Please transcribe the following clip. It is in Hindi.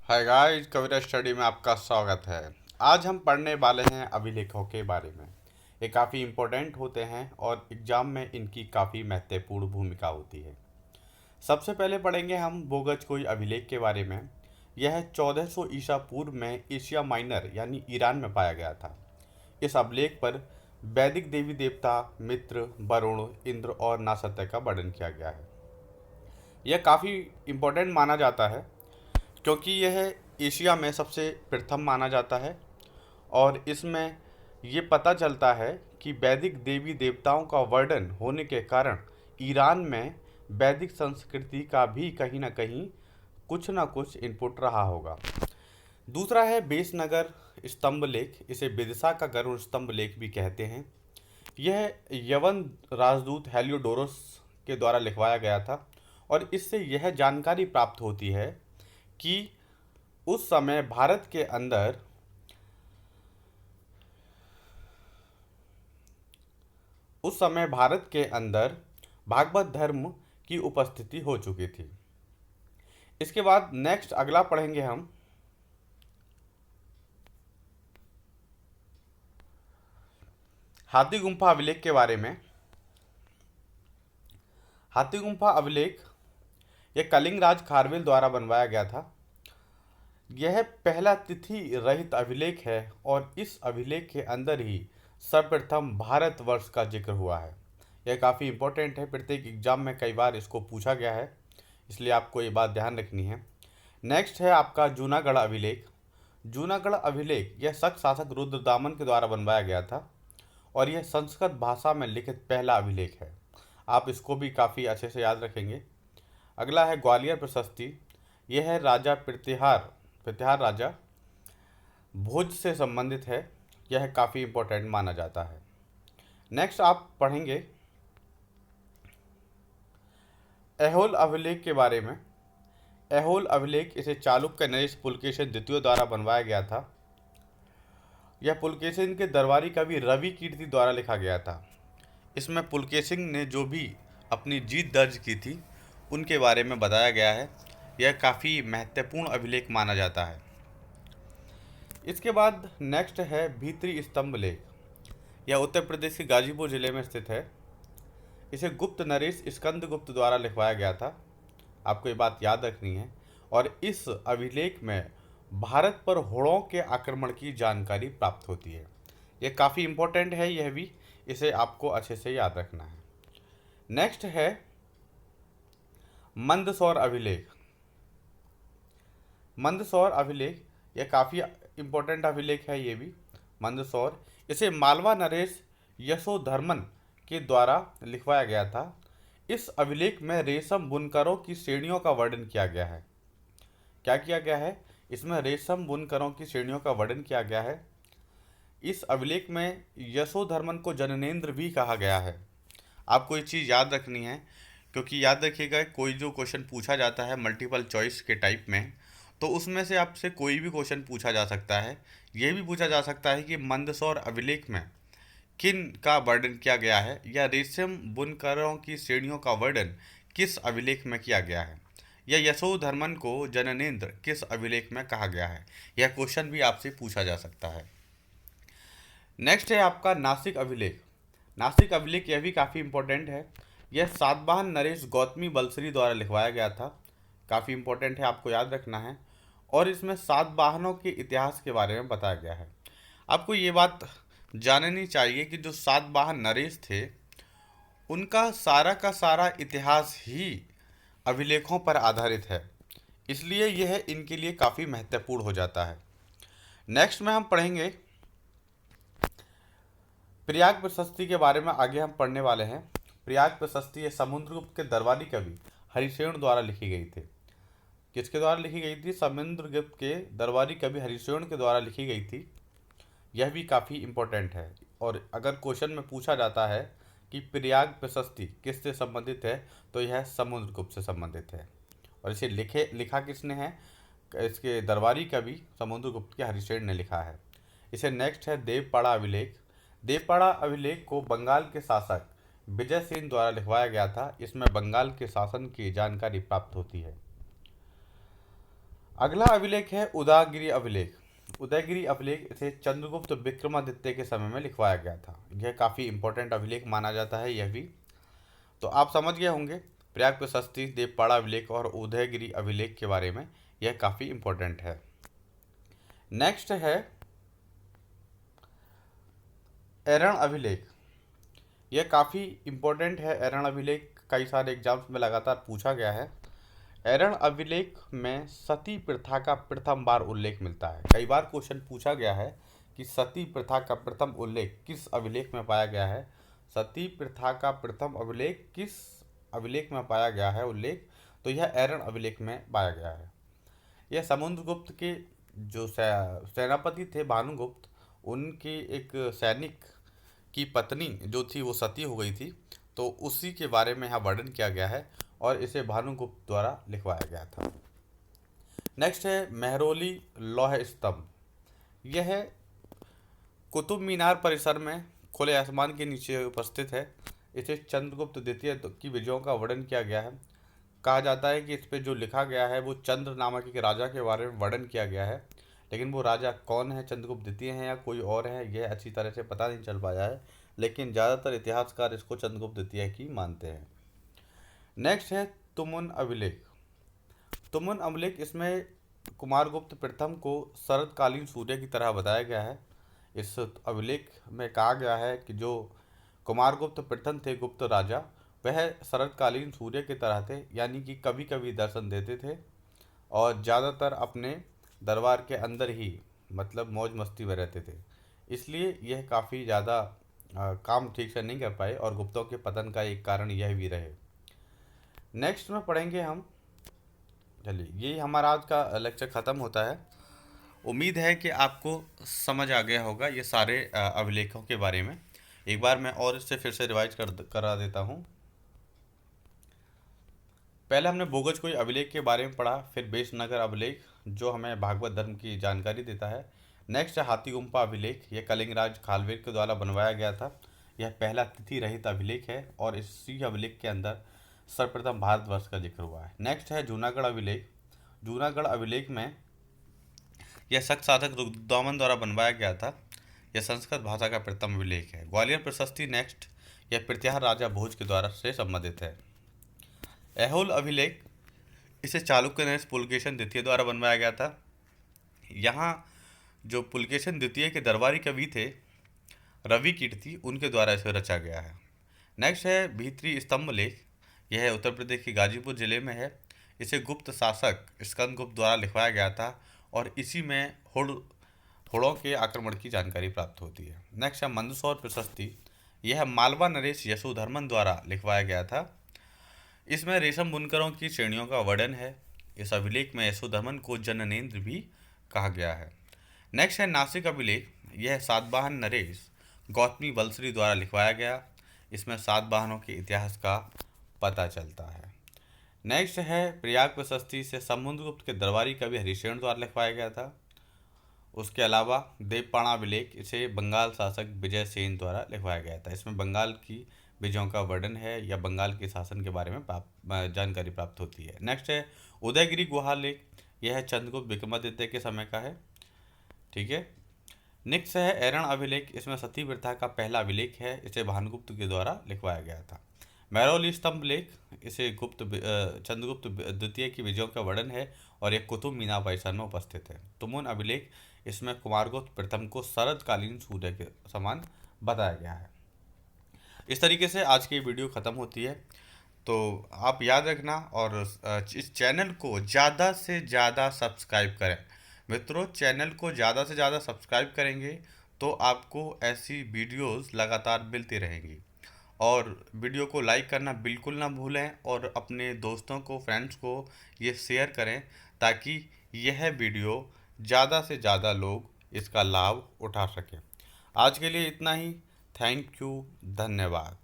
हाय गाइस, कविता स्टडी में आपका स्वागत है। आज हम पढ़ने वाले हैं अभिलेखों के बारे में। ये काफ़ी इम्पोर्टेंट होते हैं और एग्ज़ाम में इनकी काफ़ी महत्वपूर्ण भूमिका होती है। सबसे पहले पढ़ेंगे हम बोगजकोई अभिलेख के बारे में। यह 1400 ईसा पूर्व में एशिया माइनर यानी ईरान में पाया गया था। इस अभिलेख पर वैदिक देवी देवता मित्र, वरुण, इंद्र और नासत्य का वर्णन किया गया है। यह काफ़ी इम्पोर्टेंट माना जाता है क्योंकि यह एशिया में सबसे प्रथम माना जाता है और इसमें ये पता चलता है कि वैदिक देवी देवताओं का वर्णन होने के कारण ईरान में वैदिक संस्कृति का भी कहीं ना कुछ इनपुट रहा होगा। दूसरा है बेसनगर स्तंभ लेख। इसे विदिशा का गरुड़ स्तंभ लेख भी कहते हैं। यह यवन राजदूत हेलियोडोरस के द्वारा लिखवाया गया था और इससे यह जानकारी प्राप्त होती है कि उस समय भारत के अंदर भागवत धर्म की उपस्थिति हो चुकी थी। इसके बाद नेक्स्ट अगला पढ़ेंगे हम हाथी गुम्फा अभिलेख के बारे में। हाथी गुम्फा अभिलेख यह कलिंग राज खारवेल द्वारा बनवाया गया था। यह पहला तिथि रहित अभिलेख है और इस अभिलेख के अंदर ही सर्वप्रथम भारतवर्ष का जिक्र हुआ है। यह काफ़ी इम्पोर्टेंट है, प्रत्येक एग्जाम में कई बार इसको पूछा गया है, इसलिए आपको ये बात ध्यान रखनी है। नेक्स्ट है आपका जूनागढ़ अभिलेख। जूनागढ़ अभिलेख यह शक शासक रुद्रदामन के द्वारा बनवाया गया था और यह संस्कृत भाषा में लिखित पहला अभिलेख है। आप इसको भी काफ़ी अच्छे से याद रखेंगे। अगला है ग्वालियर प्रशस्ति। यह है राजा प्रतिहार राजा भोज से संबंधित है। यह काफ़ी इम्पोर्टेंट माना जाता है। नेक्स्ट आप पढ़ेंगे ऐहोल अभिलेख के बारे में। ऐहोल अभिलेख इसे चालुक्य नरेश पुलकेशिन द्वितीय द्वारा बनवाया गया था। यह पुलकेशिन के दरबारी कवि रवि कीर्ति द्वारा लिखा गया था। इसमें पुलकेशिन ने जो भी अपनी जीत दर्ज की थी उनके बारे में बताया गया है। यह काफ़ी महत्वपूर्ण अभिलेख माना जाता है। इसके बाद नेक्स्ट है भीतरी स्तंभ लेख। यह उत्तर प्रदेश के गाजीपुर जिले में स्थित है। इसे गुप्त नरेश स्कंदगुप्त द्वारा लिखवाया गया था। आपको ये बात याद रखनी है। और इस अभिलेख में भारत पर होड़ों के आक्रमण की जानकारी प्राप्त होती है। यह काफ़ी इम्पोर्टेंट है, यह भी इसे आपको अच्छे से याद रखना है। नेक्स्ट है मंदसौर अभिलेख। मंदसौर अभिलेख यह काफ़ी इम्पोर्टेंट अभिलेख है। ये भी मंदसौर इसे मालवा नरेश यशोधर्मन के द्वारा लिखवाया गया था। इस अभिलेख में रेशम बुनकरों की श्रेणियों का वर्णन किया गया है। क्या किया गया है? इसमें रेशम बुनकरों की श्रेणियों का वर्णन किया गया है। इस अभिलेख में यशोधर्मन को जननेंद्र भी कहा गया है। आपको ये चीज़ याद रखनी है क्योंकि याद रखिएगा, कोई जो क्वेश्चन पूछा जाता है मल्टीपल चॉइस के टाइप में, तो उसमें से आपसे कोई भी क्वेश्चन पूछा जा सकता है। ये भी पूछा जा सकता है कि मंदसौर अभिलेख में किन का वर्णन किया गया है या रेशम बुनकरों की श्रेणियों का वर्णन किस अभिलेख में किया गया है, या यशोधर्मन को जननेंद्र किस अभिलेख में कहा गया है। यह क्वेश्चन भी आपसे पूछा जा सकता है। नेक्स्ट है आपका नासिक अभिलेख। नासिक अभिलेख यह भी काफ़ी इम्पोर्टेंट है। यह सातवाहन नरेश गौतमी बलश्री द्वारा लिखवाया गया था। काफ़ी इम्पोर्टेंट है, आपको याद रखना है। और इसमें सातवाहनों के इतिहास के बारे में बताया गया है। आपको ये बात जाननी चाहिए कि जो सातवाहन नरेश थे उनका सारा का सारा इतिहास ही अभिलेखों पर आधारित है, इसलिए यह इनके लिए काफ़ी महत्वपूर्ण हो जाता है। नेक्स्ट में हम पढ़ेंगे प्रयाग प्रशस्ति के बारे में। आगे हम पढ़ने वाले हैं। प्रयाग प्रशस्ति ये समुद्रगुप्त के दरबारी कवि हरिसेन द्वारा लिखी गई थी। किसके द्वारा लिखी गई थी? समुद्रगुप्त के दरबारी कवि हरिसेन के द्वारा लिखी गई थी। यह भी काफ़ी इम्पोर्टेंट है और अगर क्वेश्चन में पूछा जाता है कि प्रयाग प्रशस्ति किससे संबंधित है तो यह समुद्रगुप्त से संबंधित है। और इसे लिखा किसने है? इसके दरबारी कवि समुद्रगुप्त के हरिसेन ने लिखा है। इसे नेक्स्ट है देवपाड़ा अभिलेख। देवपाड़ा अभिलेख को बंगाल के शासक विजय सेन द्वारा लिखवाया गया था। इसमें बंगाल के शासन की जानकारी प्राप्त होती है। अगला अभिलेख है उदयगिरि अभिलेख। उदयगिरि अभिलेख इसे चंद्रगुप्त विक्रमादित्य के समय में लिखवाया गया था। यह काफ़ी इंपॉर्टेंट अभिलेख माना जाता है यह भी। तो आप समझ गए होंगे प्रयाग प्रशस्ति, देवपाड़ा अभिलेख और उदयगिरि अभिलेख के बारे में। यह काफ़ी इंपॉर्टेंट है। नेक्स्ट है एरण अभिलेख। यह काफ़ी इंपॉर्टेंट है। एरण अभिलेख कई सारे एग्जाम्स में लगातार पूछा गया है। एरण अभिलेख में सती प्रथा का प्रथम बार उल्लेख मिलता है। कई बार क्वेश्चन पूछा गया है कि सती प्रथा का प्रथम उल्लेख किस अभिलेख में पाया गया है। सती प्रथा का प्रथम अभिलेख किस अभिलेख में पाया गया है उल्लेख, तो यह एरण अभिलेख में पाया गया है। यह समुद्रगुप्त के जो सेनापति थे भानुगुप्त, उनके एक सैनिक की पत्नी जो थी वो सती हो गई थी, तो उसी के बारे में यहाँ वर्णन किया गया है और इसे भानुगुप्त द्वारा लिखवाया गया था। नेक्स्ट है मेहरौली लौह स्तंभ। यह कुतुब मीनार परिसर में खुले आसमान के नीचे उपस्थित है। इसे चंद्रगुप्त द्वितीय की विजयों का वर्णन किया गया है। कहा जाता है कि इस पर जो लिखा गया है वो चंद्र नामक एक राजा के बारे में वर्णन किया गया है, लेकिन वो राजा कौन है, चंद्रगुप्त द्वितीय है या कोई और है, यह अच्छी तरह से पता नहीं चल पाया है, लेकिन ज़्यादातर इतिहासकार इसको चंद्रगुप्त द्वितीय की मानते हैं। नेक्स्ट है तुमुन अभिलेख। तुमुन अभिलेख, इसमें कुमारगुप्त प्रथम को शरतकालीन सूर्य की तरह बताया गया है। इस अभिलेख में कहा गया है कि जो कुमारगुप्त प्रथम थे गुप्त राजा, वह शरतकालीन सूर्य की तरह थे, यानी कि कभी कभी दर्शन देते थे और ज़्यादातर अपने दरबार के अंदर ही मतलब मौज मस्ती में रहते थे। इसलिए यह काफ़ी ज़्यादा काम ठीक से नहीं कर पाए और गुप्तों के पतन का एक कारण यह भी रहे। नेक्स्ट में पढ़ेंगे हम। चलिए, यही हमारा आज का लेक्चर ख़त्म होता है। उम्मीद है कि आपको समझ आ गया होगा ये सारे अभिलेखों के बारे में। एक बार मैं और इससे फिर से रिवाइज करा देता हूँ। पहले हमने बोगज कोई अभिलेख के बारे में पढ़ा, फिर बेशनगर अभिलेख जो हमें भागवत धर्म की जानकारी देता है। नेक्स्ट है हाथी गुम्फा अभिलेख। यह कलिंगराज खालवेर के द्वारा बनवाया गया था। यह पहला तिथि रहित अभिलेख है और इसी अभिलेख के अंदर सर्वप्रथम भारतवर्ष का जिक्र हुआ है। नेक्स्ट है जूनागढ़ अभिलेख। जूनागढ़ अभिलेख में यह शक साधक रुद्रदामन द्वारा बनवाया गया था। यह संस्कृत भाषा का प्रथम अभिलेख है। ग्वालियर प्रशस्ति नेक्स्ट, यह प्रत्याहार राजा भोज के द्वारा से संबंधित है। ऐहोल अभिलेख, इसे चालुक्य नरेश पुलकेशन द्वितीय द्वारा बनवाया गया था। यहाँ जो पुलकेशन द्वितीय के दरबारी कवि थे रवि कीर्ति, उनके द्वारा इसे रचा गया है। नेक्स्ट है भीतरी स्तंभ लेख। यह है उत्तर प्रदेश के गाजीपुर जिले में है। इसे गुप्त शासक स्कंदगुप्त द्वारा लिखवाया गया था और इसी में हुड़ों के आक्रमण की जानकारी प्राप्त होती है। नेक्स्ट है मंदसौर प्रशस्ति। यह मालवा नरेश यशोधर्मन द्वारा लिखवाया गया था। इसमें रेशम बुनकरों की श्रेणियों का वर्णन है। इस अभिलेख में यशोधर्मन को जननेन्द्र भी कहा गया है। नेक्स्ट है नासिक अभिलेख। यह सातवाहन नरेश गौतमी बलश्री द्वारा लिखवाया गया। इसमें सातवाहनों के इतिहास का पता चलता है। नेक्स्ट है प्रयाग प्रशस्ति। से समुद्रगुप्त के दरबारी कवि हरिशेन द्वारा लिखवाया गया था। उसके अलावा देवपाड़ा अभिलेख, इसे बंगाल शासक विजय सेन द्वारा लिखवाया गया था। इसमें बंगाल की विजयों का वर्णन है या बंगाल के शासन के बारे में जानकारी प्राप्त होती है। नेक्स्ट है उदयगिरि गुहा लेख। यह चंद्रगुप्त विक्रमादित्य के समय का है। ठीक है। नेक्स्ट है एरण अभिलेख। इसमें सती प्रथा का पहला अभिलेख है। इसे भानुगुप्त के द्वारा लिखवाया गया था। मेहरौली स्तंभ लेख, इसे चंद्रगुप्त द्वितीय की विजयों का वर्णन है और एक कुतुब मीनार परिसर में उपस्थित है। तुमुन अभिलेख, इसमें कुमारगुप्त प्रथम को शरतकालीन सूर्य के समान बताया गया है। इस तरीके से आज की वीडियो ख़त्म होती है। तो आप याद रखना और इस चैनल को ज़्यादा से ज़्यादा सब्सक्राइब करें। मित्रों, चैनल को ज़्यादा से ज़्यादा सब्सक्राइब करेंगे तो आपको ऐसी वीडियोस लगातार मिलती रहेंगी। और वीडियो को लाइक करना बिल्कुल ना भूलें और अपने दोस्तों को, फ्रेंड्स को ये शेयर करें ताकि यह वीडियो ज़्यादा से ज़्यादा लोग इसका लाभ उठा सकें। आज के लिए इतना ही। थैंक यू, धन्यवाद।